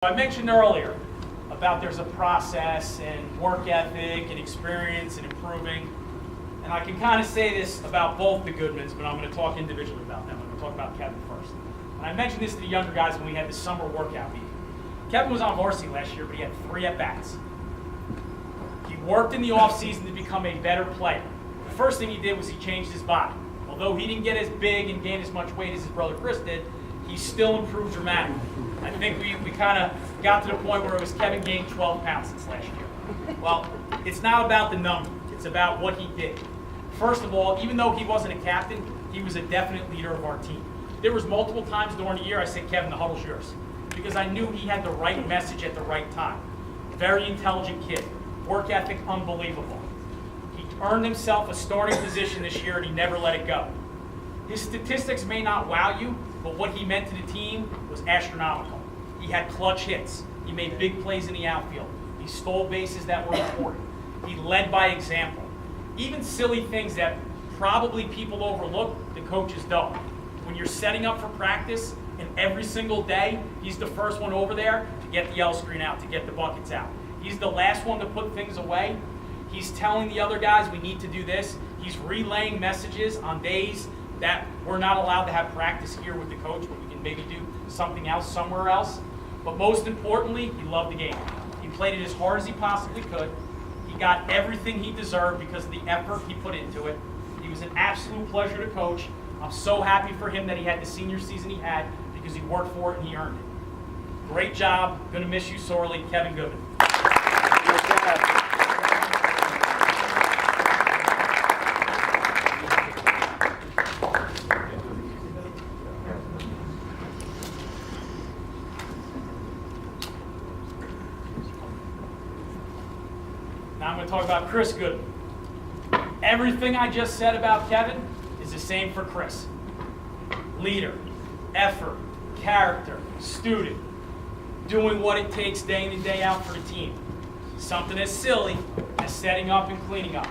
I mentioned earlier about there's a process and work ethic and experience and improving. And I can kind of say this about both the Goodmans, but I'm going to talk individually about them. I'm going to talk about Kevin first. And I mentioned this to the younger guys when we had the summer workout meeting. Kevin was on varsity last year, but he had 3 at-bats. He worked in the offseason to become a better player. The first thing he did was he changed his body. Although he didn't get as big and gain as much weight as his brother Chris did, he still improved dramatically. I think we kind of got to the point where it was Kevin gained 12 pounds since last year. Well, it's not about the number. It's about what he did. First of all, even though he wasn't a captain, he was a definite leader of our team. There was multiple times during the year I said, Kevin, the huddle's yours. Because I knew he had the right message at the right time. Very intelligent kid. Work ethic, unbelievable. He earned himself a starting position this year and he never let it go. His statistics may not wow you, but what he meant to the team was astronomical. He had clutch hits. He made big plays in the outfield. He stole bases that were important. He led by example. Even silly things that probably people overlook, the coaches don't. When you're setting up for practice, and every single day, he's the first one over there to get the yellow screen out, to get the buckets out. He's the last one to put things away. He's telling the other guys, we need to do this. He's relaying messages on days that we're not allowed to have practice here with the coach, but we can maybe do something else somewhere else. But most importantly, he loved the game. He played it as hard as he possibly could. He got everything he deserved because of the effort he put into it. He was an absolute pleasure to coach. I'm so happy for him that he had the senior season he had because he worked for it and he earned it. Great job. Going to miss you sorely, Kevin Goodman. Now I'm going to talk about Chris Goodman. Everything I just said about Kevin is the same for Chris. Leader, effort, character, student, doing what it takes day in and day out for the team. Something as silly as setting up and cleaning up,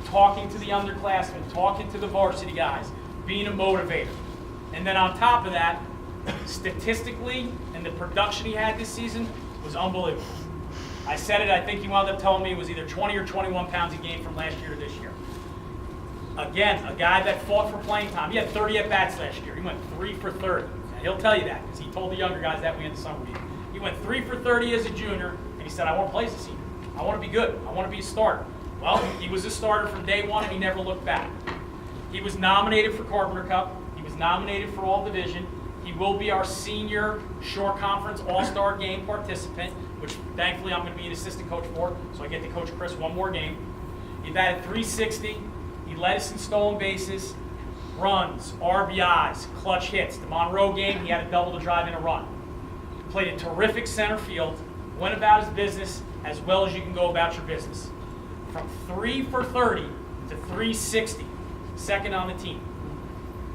talking to the underclassmen, talking to the varsity guys, being a motivator. And then on top of that, statistically, and the production he had this season was unbelievable. I said it, I think he wound up telling me it was either 20 or 21 pounds he gained from last year to this year. Again, a guy that fought for playing time. He had 30 at-bats last year. He went 3 for 30. And he'll tell you that because he told the younger guys that we had the summer meeting. He went 3 for 30 as a junior, and he said, I want to play as a senior. I want to be good. I want to be a starter. Well, he was a starter from day one, and he never looked back. He was nominated for Carpenter Cup. He was nominated for All Division. He will be our senior Shore Conference All-Star Game participant, which thankfully I'm going to be an assistant coach for, so I get to coach Chris one more game. He batted .360. He led us in stolen bases, runs, RBIs, clutch hits. The Monroe game, he had a double to drive in a run. Played a terrific center field, went about his business as well as you can go about your business. From 3 for 30 to .360, second on the team.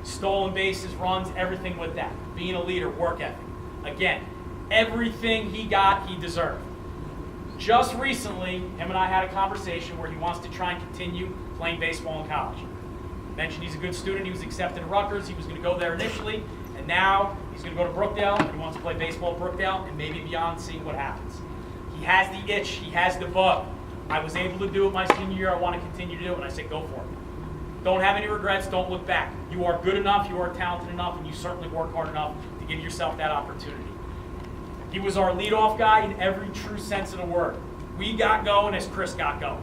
Stolen bases, runs, everything with that. Being a leader, work ethic. Again, everything he got, he deserved. Just recently, him and I had a conversation where he wants to try and continue playing baseball in college. Mentioned he's a good student. He was accepted at Rutgers. He was going to go there initially, and now he's going to go to Brookdale. He wants to play baseball at Brookdale and maybe beyond, seeing what happens. He has the itch. He has the bug. I was able to do it my senior year. I want to continue to do it, and I said, go for it. Don't have any regrets. Don't look back. You are good enough. You are talented enough, and you certainly work hard enough to give yourself that opportunity. He was our leadoff guy in every true sense of the word. We got going as Chris got going.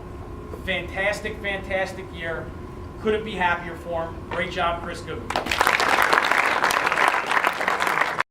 Fantastic, fantastic year. Couldn't be happier for him. Great job, Chris Goodman.